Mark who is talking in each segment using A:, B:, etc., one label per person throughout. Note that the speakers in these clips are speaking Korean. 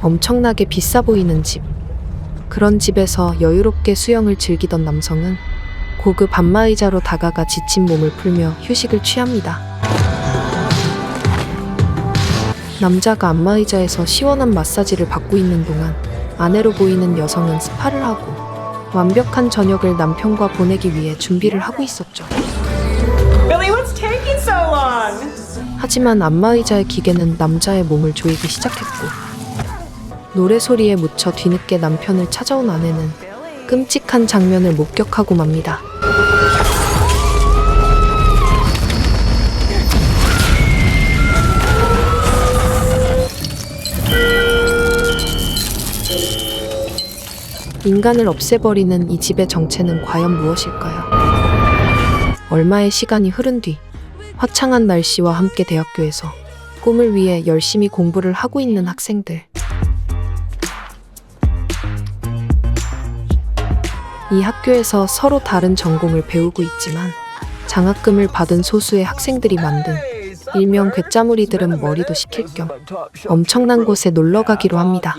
A: 엄청나게 비싸 보이는 집. 그런 집에서 여유롭게 수영을 즐기던 남성은 고급 안마의자로 다가가 지친 몸을 풀며 휴식을 취합니다. 남자가 안마의자에서 시원한 마사지를 받고 있는 동안 아내로 보이는 여성은 스파를 하고 완벽한 저녁을 남편과 보내기 위해 준비를 하고 있었죠.
B: Billy, what's taking so long?
A: 하지만 안마의자의 기계는 남자의 몸을 조이기 시작했고 노래소리에 묻혀 뒤늦게 남편을 찾아온 아내는 끔찍한 장면을 목격하고 맙니다. 인간을 없애버리는 이 집의 정체는 과연 무엇일까요? 얼마의 시간이 흐른 뒤 화창한 날씨와 함께 대학교에서 꿈을 위해 열심히 공부를 하고 있는 학생들. 이 학교에서 서로 다른 전공을 배우고 있지만 장학금을 받은 소수의 학생들이 만든 일명 괴짜무리들은 머리도 식힐 겸 엄청난 곳에 놀러 가기로 합니다.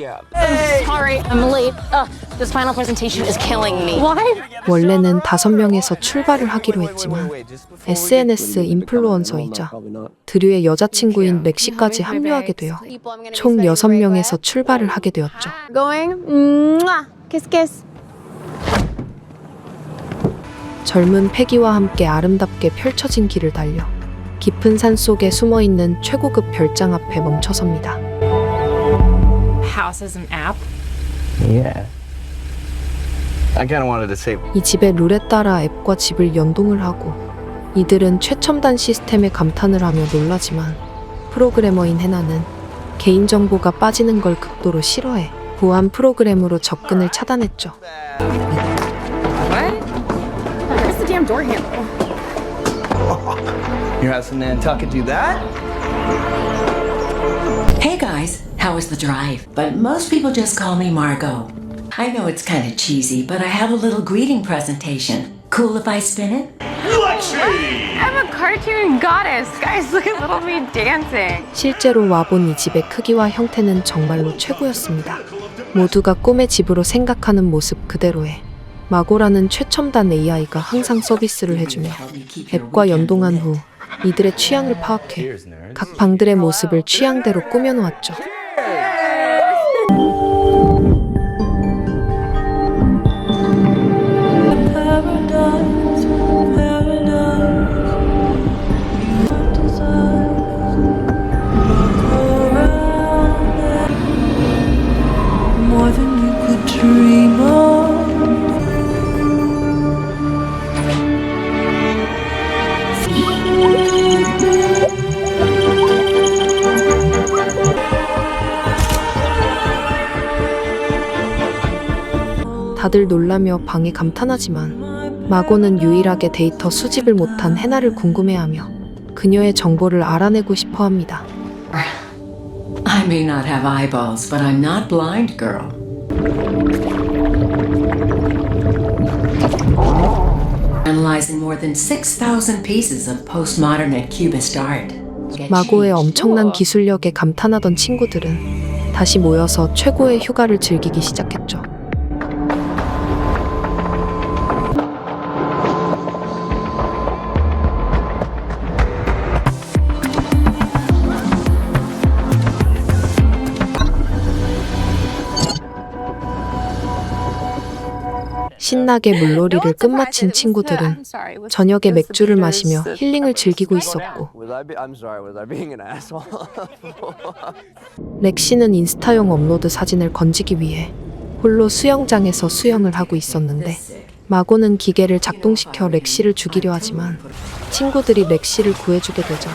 C: Sorry, I'm late. This final presentation is killing me. Why?
A: 원래는 5명에서 출발을 하기로 했지만 SNS 인플루언서이자 드류의 여자친구인 렉시까지 합류하게 되어 총 6명에서 출발을 하게 되었죠.
C: Going. Kiss, kiss.
A: 젊은 패기와 함께 아름답게 펼쳐진 길을 달려 깊은 산 속에 숨어있는 최고급 별장 앞에 멈춰섭니다.
D: House as an app?
E: Yeah. I kind of wanted to say.
A: 이 집의 룰에 따라 앱과 집을 연동을 하고 이들은 최첨단 시스템에 감탄을 하며 놀라지만 프로그래머인 해나는 개인정보가 빠지는 걸 극도로 싫어해 보안 프로그램으로 접근을 차단했죠.
D: What?
C: Where's the damn door handle?
E: Your house in Nantucket do that?
F: Hey guys, how was the drive? But most people just call me Margot. I know it's kind of cheesy, but I have a little greeting presentation. Cool if I spin it?
D: I'm a cartoon goddess. Guys, look at little me dancing.
A: 실제로 와본 이 집의 크기와 형태는 정말로 최고였습니다. 모두가 꿈의 집으로 생각하는 모습 그대로에 마고라는 최첨단 AI가 항상 서비스를 해주며 앱과 연동한 후 이들의 취향을 파악해 각 방들의 모습을 취향대로 꾸며놓았죠. 다들 놀라며 방에 감탄하지만 마고는 유일하게 데이터 수집을 못한 해나를 궁금해하며 그녀의 정보를 알아내고 싶어 합니다.
F: I may not have eyeballs, but I'm not blind, girl. Analyzing more than 6,000 pieces of postmodern and cubist art.
A: 마고의 엄청난 기술력에 감탄하던 친구들은 다시 모여서 최고의 휴가를 즐기기 시작했죠. 신나게 물놀이를 끝마친 친구들은 저녁에 맥주를 마시며 힐링을 즐기고 있었고 렉시는 인스타용 업로드 사진을 건지기 위해 홀로 수영장에서 수영을 하고 있었는데 마고는 기계를 작동시켜 렉시를 죽이려 하지만 친구들이 렉시를 구해주게 되자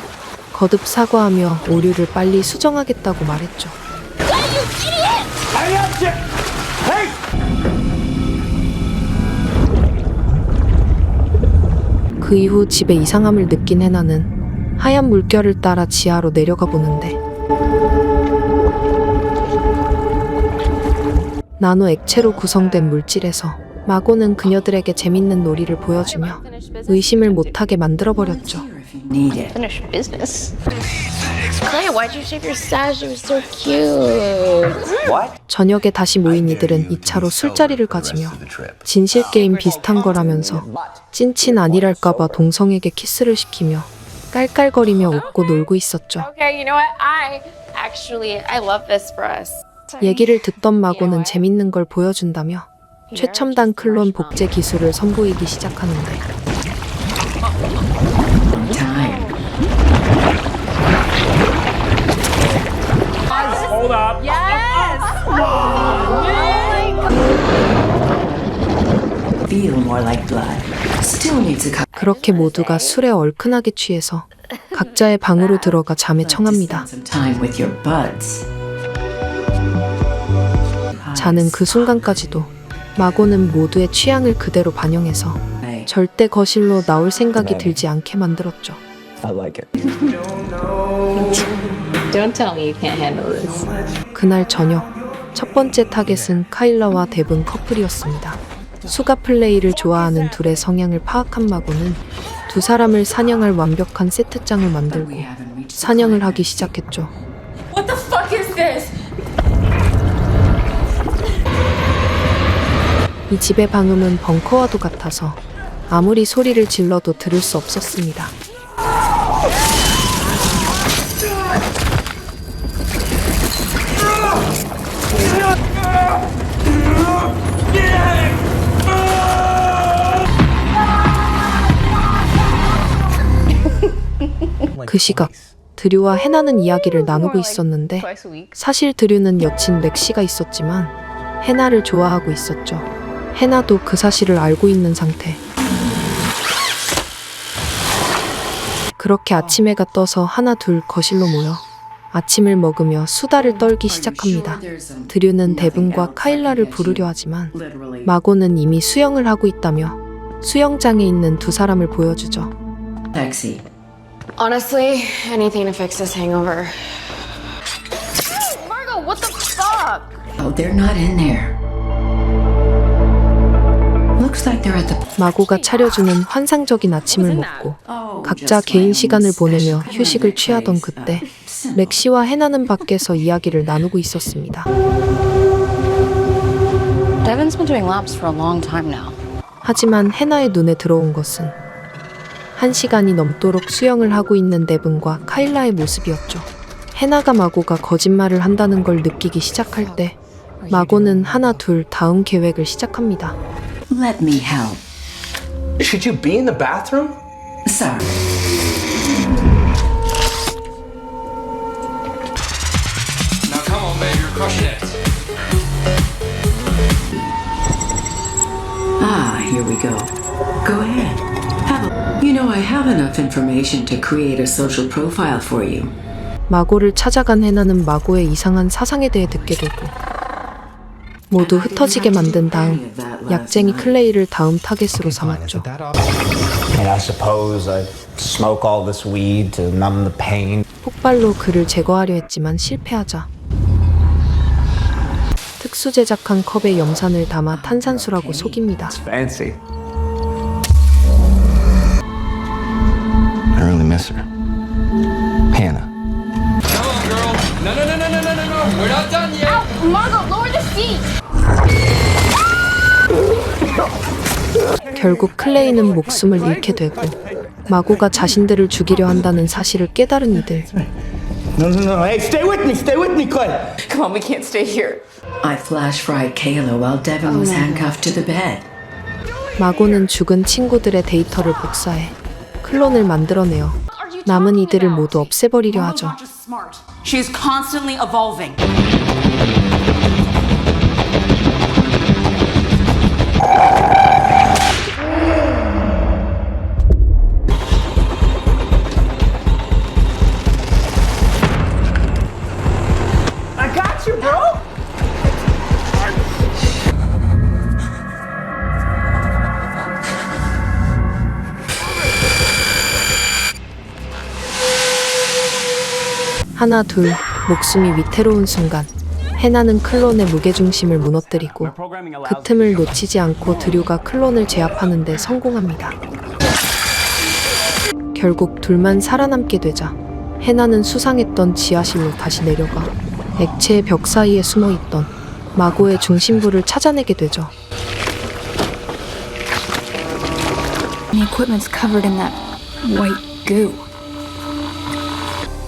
A: 거듭 사과하며 오류를 빨리 수정하겠다고 말했죠. 그 이후 집에 이상함을 느낀 해나는 하얀 물결을 따라 지하로 내려가 보는데 나노 액체로 구성된 물질에서 마고는 그녀들에게 재밌는 놀이를 보여주며 의심을 못하게 만들어버렸죠.
C: Finish business. Clay, why'd you shave your stash? It was so cute.
A: 저녁에 다시 모인 이들은 2차로 술자리를 가지며 진실게임 비슷한 거라면서 찐친 아니랄까봐 동성에게 키스를 시키며 깔깔거리며 웃고 놀고 있었죠.
D: Okay, you know what? I love this for us.
A: 얘기를 듣던 마고는 재밌는 걸 보여준다며 최첨단 클론 복제 기술을 선보이기 시작하는데
F: Time.
B: Hold up.
F: Feel more like blood. Still needs a couple.
A: 그렇게 모두가 술에 얼큰하게 취해서 각자의 방으로 들어가 잠에 청합니다.
F: Some time with your buds.
A: 자는 그 순간까지도 마고는 모두의 취향을 그대로 반영해서
F: 네.
A: 절대 거실로 나올 생각이 들지 않게 만들었죠.
E: I like it.
C: Don't tell me you can't handle this.
A: 그날 저녁 첫 번째 타겟은 카일라와 데븐 커플이었습니다. 수가 플레이를 좋아하는 둘의 성향을 파악한 마고는 두 사람을 사냥할 완벽한 세트장을 만들고 사냥을 하기 시작했죠.
D: What the fuck is this?
A: 이 집의 방음은 벙커와도 같아서 아무리 소리를 질러도 들을 수 없었습니다. 그 시각 드류와 해나는 이야기를 나누고 있었는데
D: Twice a week.
A: 사실 드류는 여친 렉시가 있었지만 해나를 좋아하고 있었죠. 해나도 그 사실을 알고 있는 상태. 그렇게 아침 해가 떠서 하나 둘 거실로 모여 아침을 먹으며 수다를 떨기 시작합니다. 드류는 데븐과 카일라를 부르려 하지만 마고는 이미 수영을 하고 있다며 수영장에 있는 두 사람을 보여주죠.
F: Taxi.
C: Honestly, anything to fix this hangover.
D: Margot, what the fuck?
F: Oh, they're not in there. Looks like they're at the.
A: 마고가 차려주는 환상적인 아침을 먹고
F: Oh,
A: 각자
F: just my
A: 개인
F: own
A: 시간을 보내며
F: special
A: 휴식을
F: kind of
A: 취하던
F: place.
A: 그때
F: Simple.
A: 렉시와 해나는 밖에서 이야기를 나누고 있었습니다.
C: Devin's been doing laps for a long time now.
A: 하지만 해나의 눈에 들어온 것은 1시간이 넘도록 수영을 하고 있는 데븐과 카일라의 모습이었죠. 해나가 마고가 거짓말을 한다는 걸 느끼기 시작할 때 마고는 하나 둘 다음 계획을 시작합니다.
F: Let me help.
G: Should you be in the bathroom?
F: Sorry.
G: Now come on, babe, you're crushing it.
F: Ah, here we go. Go ahead. You know, I have enough information to create a social profile for you.
A: 마고를 찾아간 해나는 마고의 이상한 사상에 대해 듣게 되고 모두 흩어지게 만든 다음 약쟁이 클레이를 다음 타겟으로 삼았죠.
E: And I suppose I smoke all this weed to numb the pain.
A: 폭발로 그를 제거하려 했지만 실패하자 특수 제작한 컵에 염산을 담아 탄산수라고 속입니다.
E: Fancy.
H: I really miss her. Hannah.
G: Come on, girl. No. We're not done yet.
D: Margot, lower the seat!
A: 결국 클레이는 목숨을 잃게 되고 마고가 자신들을 죽이려 한다는 사실을 깨달은 이들.
H: No. Hey, stay with me, Clay.
C: Come on, we can't stay here.
F: I flash fried Kayla while Devin was handcuffed to the bed.
A: 마고는 죽은 친구들의 데이터를 복사해 클론을 만들어내어 남은 이들을 모두 없애버리려 하죠.
B: She's constantly evolving. I got you, bro.
A: 하나 둘 목숨이 위태로운 순간 해나는 클론의 무게중심을 무너뜨리고 그 틈을 놓치지 않고 드류가 클론을 제압하는 데 성공합니다. 결국 둘만 살아남게 되자 해나는 수상했던 지하실로 다시 내려가 액체의 벽 사이에 숨어있던 마고의 중심부를 찾아내게 되죠.
I: The equipment's covered in that white goo.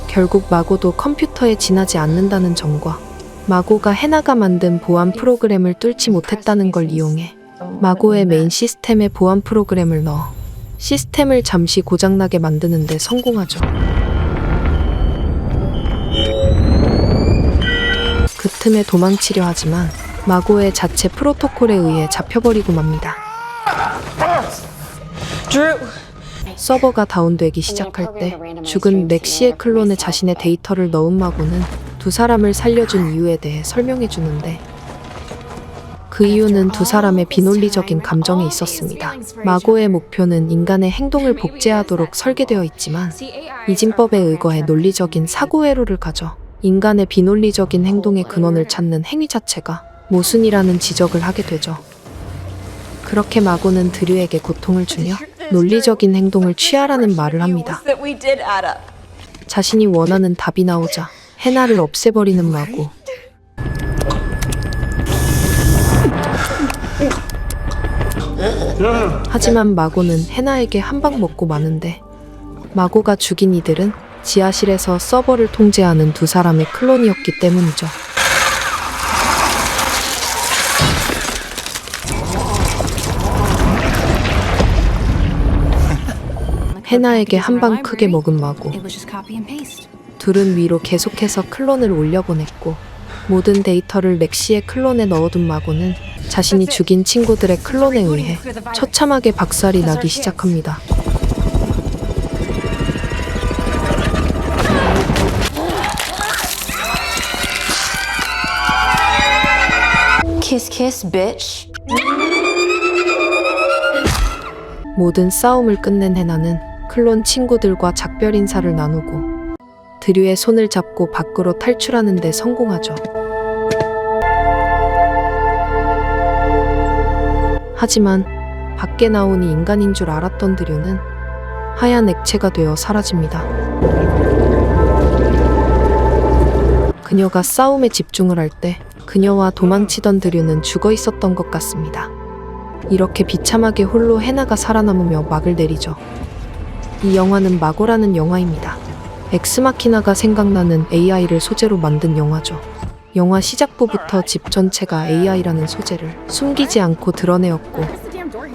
A: 결국 마고도 컴퓨터에 지나지 않는다는 점과 마고가 해나가 만든 보안 프로그램을 뚫지 못했다는 걸 이용해 마고의 메인 시스템에 보안 프로그램을 넣어 시스템을 잠시 고장나게 만드는 데 성공하죠. 그 틈에 도망치려 하지만 마고의 자체 프로토콜에 의해 잡혀버리고 맙니다.
B: Drew!
A: 서버가 다운되기 시작할 때 죽은 렉시의 클론에 자신의 데이터를 넣은 마고는 두 사람을 살려준 이유에 대해 설명해 주는데 그 이유는 두 사람의 비논리적인 감정에 있었습니다. 마고의 목표는 인간의 행동을 복제하도록 설계되어 있지만 이진법에 의거해 논리적인 사고회로를 가져 인간의 비논리적인 행동의 근원을 찾는 행위 자체가 모순이라는 지적을 하게 되죠. 그렇게 마고는 드류에게 고통을 주며 논리적인 행동을 취하라는 말을 합니다.
B: That we did add up.
A: 자신이 원하는 답이 나오자 해나를 없애버리는 마고. 하지만 마고는 해나에게 한 방 먹고 마는데 마고가 죽인 이들은 지하실에서 서버를 통제하는 두 사람의 클론이었기 때문이죠. 해나에게 한 방 크게 먹은 마고.
I: It was just copy and paste.
A: 둘은 위로 계속해서 클론을 올려보냈고 모든 데이터를 렉시의 클론에 넣어둔 마고는 자신이 죽인 친구들의 클론에 의해 처참하게 박살이 나기 시작합니다.
C: Kiss, kiss, bitch.
A: 모든 싸움을 끝낸 해나는 클론 친구들과 작별 인사를 나누고 드류의 손을 잡고 밖으로 탈출하는 데 성공하죠. 하지만 밖에 나오니 인간인 줄 알았던 드류는 하얀 액체가 되어 사라집니다. 그녀가 싸움에 집중을 할 때 그녀와 도망치던 드류는 죽어 있었던 것 같습니다. 이렇게 비참하게 홀로 해나가 살아남으며 막을 내리죠. 이 영화는 마고라는 영화입니다. 엑스마키나가 생각나는 AI를 소재로 만든 영화죠. 영화 시작부부터 집 전체가 AI라는 소재를 숨기지 않고 드러내었고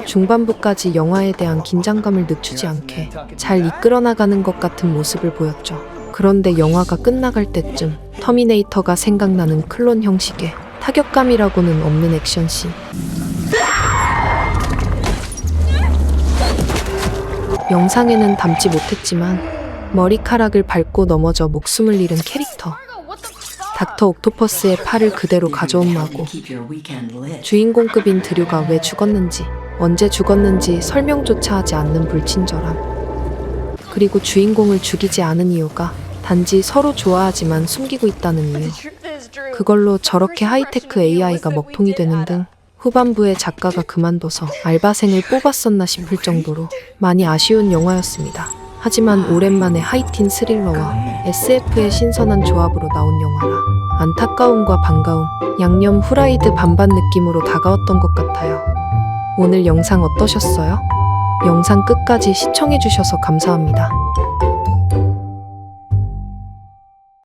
A: 중반부까지 영화에 대한 긴장감을 늦추지 않게 잘 이끌어나가는 것 같은 모습을 보였죠. 그런데 영화가 끝나갈 때쯤 터미네이터가 생각나는 클론 형식의 타격감이라고는 없는 액션씬. 영상에는 담지 못했지만 머리카락을 밟고 넘어져 목숨을 잃은 캐릭터 닥터 옥토퍼스의 팔을 그대로 가져온 마고. 주인공급인 드류가 왜 죽었는지 언제 죽었는지 설명조차 하지 않는 불친절함. 그리고 주인공을 죽이지 않은 이유가 단지 서로 좋아하지만 숨기고 있다는 이유. 그걸로 저렇게 하이테크 AI가 먹통이 되는 등 후반부에 작가가 그만둬서 알바생을 뽑았었나 싶을 정도로 많이 아쉬운 영화였습니다. 하지만 오랜만에 하이틴 스릴러와 SF의 신선한 조합으로 나온 영화라 안타까움과 반가움, 양념 후라이드 반반 느낌으로 다가왔던 것 같아요. 오늘 영상 어떠셨어요? 영상 끝까지 시청해주셔서 감사합니다.